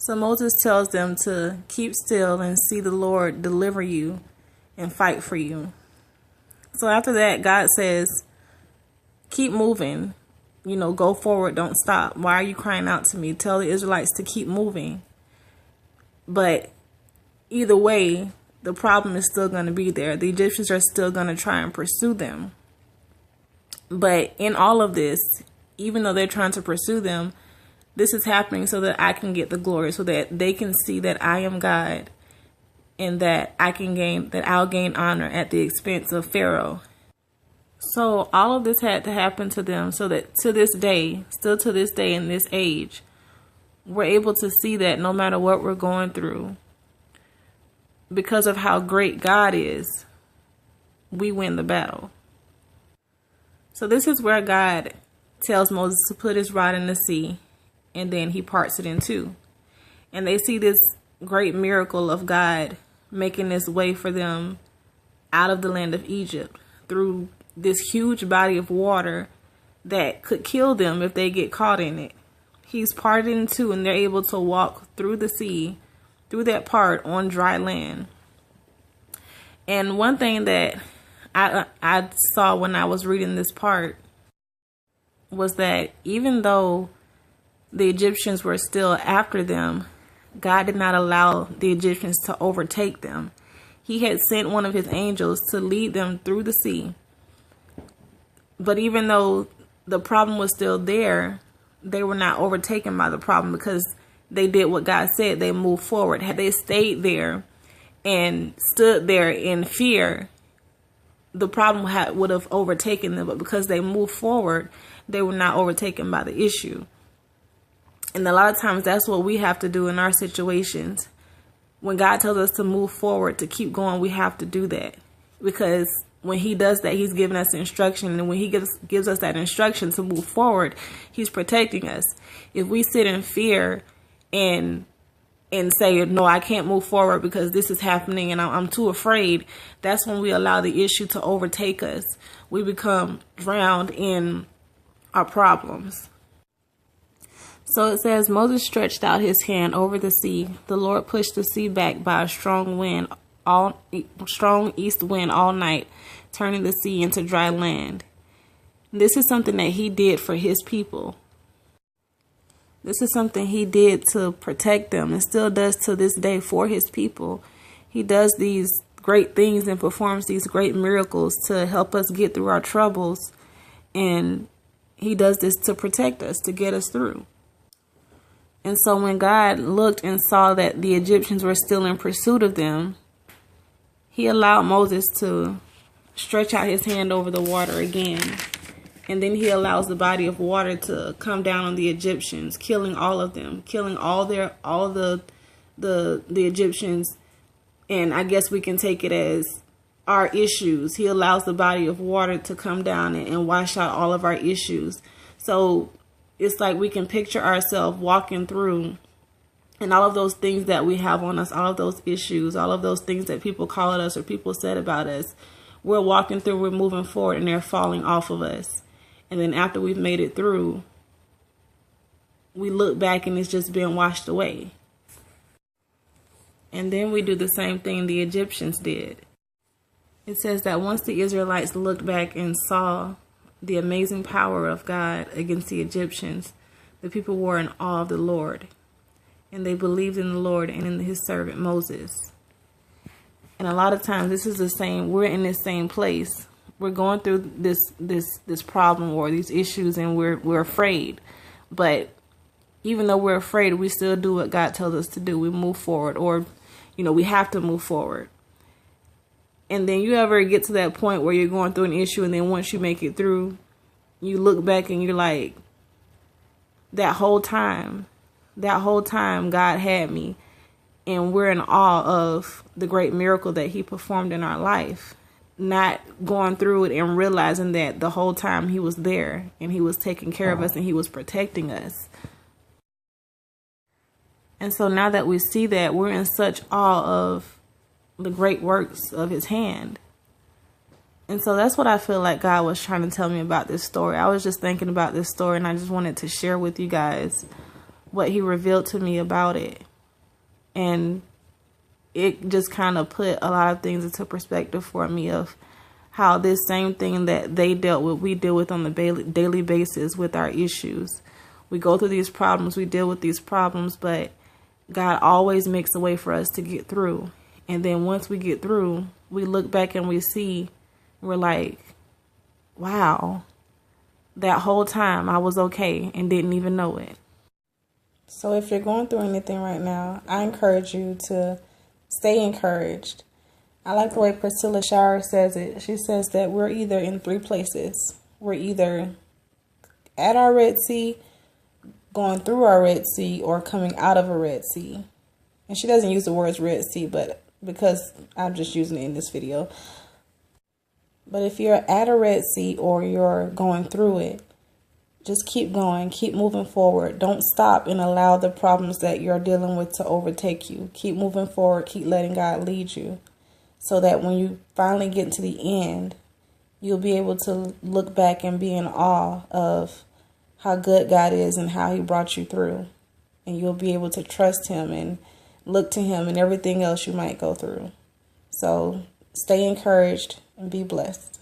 So Moses tells them to keep still and see the Lord deliver you and fight for you. So after that, God says, keep moving, go forward, don't stop. Why are you crying out to me? Tell the Israelites to keep moving. But either way, the problem is still going to be there. The Egyptians are still going to try and pursue them. But in all of this, even though they're trying to pursue them, this is happening so that I can get the glory, so that they can see that I am God and that I'll gain honor at the expense of Pharaoh. So all of this had to happen to them so that still to this day in this age, we're able to see that no matter what we're going through, because of how great God is, we win the battle. So this is where God tells Moses to put his rod in the sea, and then he parts it in two. And they see this great miracle of God making this way for them out of the land of Egypt through this huge body of water that could kill them if they get caught in it. He's parted in two, and they're able to walk through the sea, through that part on dry land. And one thing that I saw when I was reading this part was that even though the Egyptians were still after them, God did not allow the Egyptians to overtake them. He had sent one of his angels to lead them through the sea. But even though the problem was still there, they were not overtaken by the problem because they did what God said. They moved forward. Had they stayed there and stood there in fear, the problem would have overtaken them. But because they moved forward, they were not overtaken by the issue. And a lot of times that's what we have to do in our situations. When God tells us to move forward, to keep going, we have to do that. Because when he does that, he's giving us instruction. And when he gives us that instruction to move forward, he's protecting us. If we sit in fear and say, no, I can't move forward because this is happening and I'm too afraid, that's when we allow the issue to overtake us. We become drowned in our problems. So it says, Moses stretched out his hand over the sea. The Lord pushed the sea back by a strong east wind all night, turning the sea into dry land. This is something that he did for his people. This is something he did to protect them and still does to this day for his people. He does these great things and performs these great miracles to help us get through our troubles. And he does this to protect us, to get us through. And so when God looked and saw that the Egyptians were still in pursuit of them, he allowed Moses to stretch out his hand over the water again. And then he allows the body of water to come down on the Egyptians, killing all of them, killing all the Egyptians. And I guess we can take it as our issues. He allows the body of water to come down and wash out all of our issues. So it's like we can picture ourselves walking through, and all of those things that we have on us, all of those issues, all of those things that people call at us or people said about us, we're walking through, we're moving forward, and they're falling off of us. And then after we've made it through, we look back and it's just been washed away. And then we do the same thing the Egyptians did. It says that once the Israelites looked back and saw the amazing power of God against the Egyptians, the people were in awe of the Lord. And they believed in the Lord and in his servant Moses. And a lot of times this is the same, we're in this same place. We're going through this problem or these issues, and we're afraid. But even though we're afraid, we still do what God tells us to do. We move forward, or we have to move forward. And then you ever get to that point where you're going through an issue, and then once you make it through, you look back and you're like, that whole time God had me. And we're in awe of the great miracle that he performed in our life. Not going through it and realizing that the whole time he was there and he was taking care of us and he was protecting us. And so now that we see that, we're in such awe of the great works of his hand. And so that's what I feel like God was trying to tell me about this story. I was just thinking about this story, and I just wanted to share with you guys what he revealed to me about it. And it just kind of put a lot of things into perspective for me of how this same thing that they dealt with, we deal with on the daily basis with our issues. We go through these problems, we deal with these problems, but God always makes a way for us to get through. And then once we get through, we look back and we see, we're like, wow, that whole time I was okay and didn't even know it. So if you're going through anything right now, I encourage you to stay encouraged. I like the way Priscilla Shirer says it. She says that we're either in three places. We're either at our Red Sea, going through our Red Sea, or coming out of a Red Sea. And she doesn't use the words Red Sea, but because I'm just using it in this video. But if you're at a Red Sea or you're going through it, just keep going, keep moving forward. Don't stop and allow the problems that you're dealing with to overtake you. Keep moving forward, keep letting God lead you, so that when you finally get to the end, you'll be able to look back and be in awe of how good God is and how he brought you through. And you'll be able to trust him and look to him in everything else you might go through. So stay encouraged and be blessed.